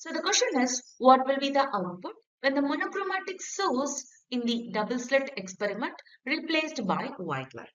So the question is, what will be the output when the monochromatic source in the double slit experiment replaced by white light?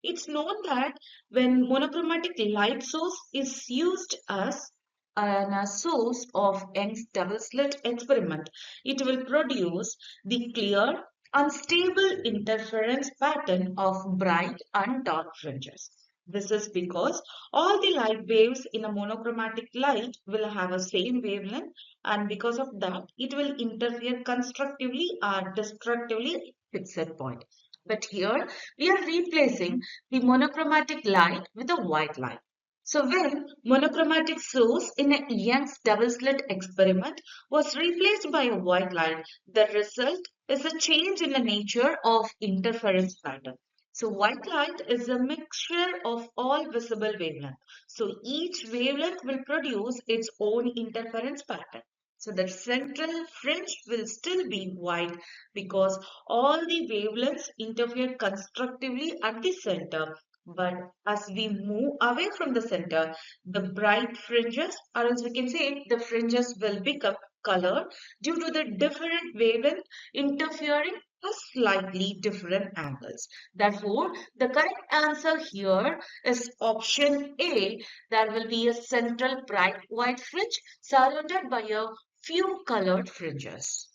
It's known that when monochromatic light source is used as a source of Young's double slit experiment, it will produce the clear, unstable interference pattern of bright and dark fringes. This is because all the light waves in a monochromatic light will have a same wavelength, and because of that, it will interfere constructively or destructively fixed point. But here we are replacing the monochromatic light with a white light. So when monochromatic source in a Young's double slit experiment was replaced by a white light, the result is a change in the nature of interference pattern. So white light is a mixture of all visible wavelengths. So each wavelength will produce its own interference pattern. So the central fringe will still be white because all the wavelengths interfere constructively at the center. But as we move away from the center, the bright fringes, or as we can say, the fringes will become colored due to the different wavelength interfering at slightly different angles. Therefore, the correct answer here is option A. There will be a central bright white fringe surrounded by a few colored fringes.